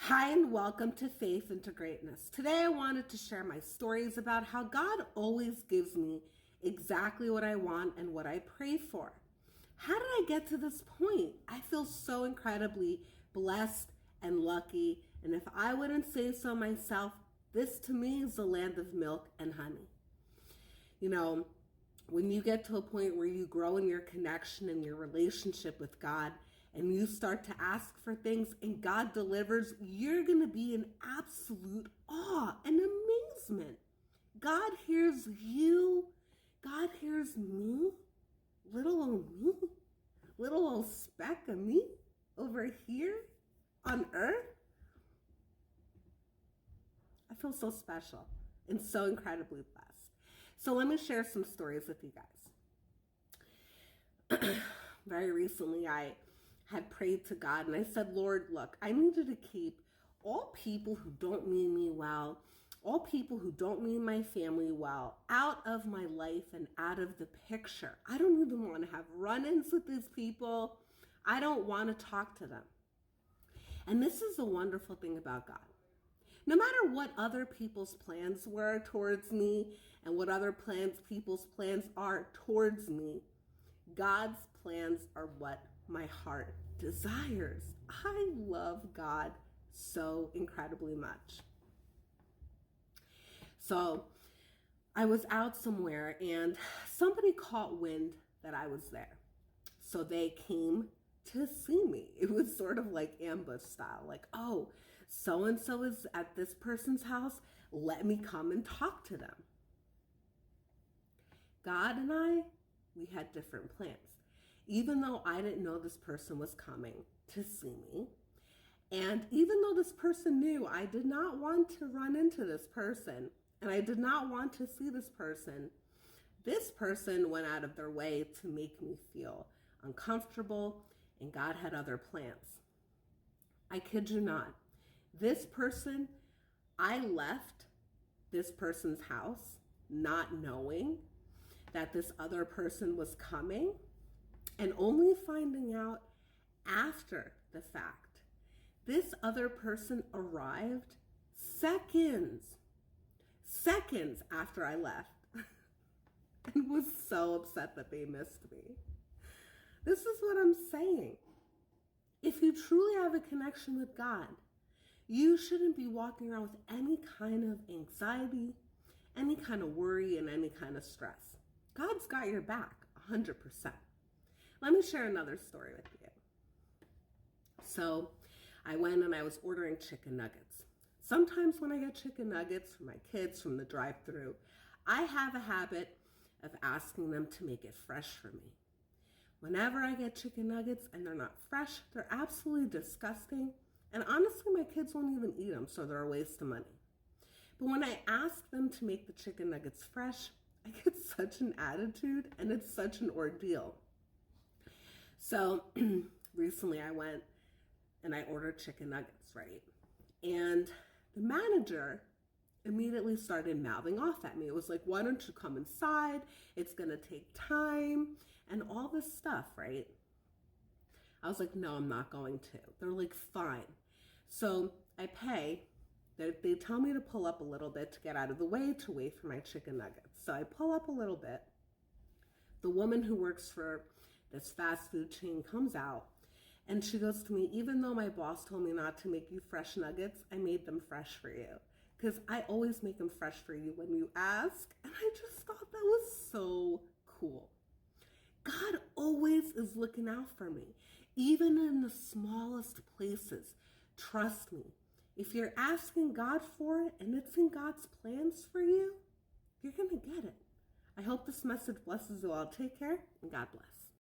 Hi, and welcome to Faith into Greatness. Today I wanted to share my stories about how God always gives me exactly what I want and what I pray for. How did I get to this point? I feel so incredibly blessed and lucky, and if I wouldn't say so myself, this to me is the land of milk and honey. You know, when you get to a point where you grow in your connection and your relationship with God and you start to ask for things and God delivers, you're going to be in absolute awe and amazement. God hears you. God hears me. Little old me. Little old speck of me over here on earth. I feel so special and so incredibly blessed. So let me share some stories with you guys. Very recently, I had prayed to God and I said, Lord, look, I need you to keep all people who don't mean me well, all people who don't mean my family well, out of my life and out of the picture. I don't even want to have run-ins with these people. I don't want to talk to them. And this is the wonderful thing about God. No matter what other people's plans were towards me and what other people's plans are towards me, God's plans are what my heart desires. I love God so incredibly much. So I was out somewhere and somebody caught wind that I was there. So they came to see me. It was sort of like ambush style, like, oh, so-and-so is at this person's house. Let me come and talk to them. God and we had different plans. Even though I didn't know this person was coming to see me, and even though this person knew I did not want to run into this person, and I did not want to see this person went out of their way to make me feel uncomfortable, and God had other plans. I kid you not. This person, I left this person's house not knowing that this other person was coming and only finding out after the fact. This other person arrived seconds after I left and was so upset that they missed me. This is what I'm saying. If you truly have a connection with God, you shouldn't be walking around with any kind of anxiety, any kind of worry, and any kind of stress. God's got your back 100%. Let me share another story with you. So I went and I was ordering chicken nuggets. Sometimes when I get chicken nuggets for my kids from the drive-thru, I have a habit of asking them to make it fresh for me. Whenever I get chicken nuggets and they're not fresh, they're absolutely disgusting. And honestly, my kids won't even eat them, so they're a waste of money. But when I ask them to make the chicken nuggets fresh, I get such an attitude and it's such an ordeal. So recently I went and I ordered chicken nuggets, right? And the manager immediately started mouthing off at me. It was like, why don't you come inside? It's going to take time and all this stuff, right? I was like, no, I'm not going to. They're like, fine. So I pay. They tell me to pull up a little bit to get out of the way to wait for my chicken nuggets. So I pull up a little bit. The woman who works for this fast food chain comes out and she goes to me, even though my boss told me not to make you fresh nuggets, I made them fresh for you. Because I always make them fresh for you when you ask. And I just thought that was so cool. God always is looking out for me, even in the smallest places. Trust me. If you're asking God for it and it's in God's plans for you, you're going to get it. I hope this message blesses you all. Take care and God bless.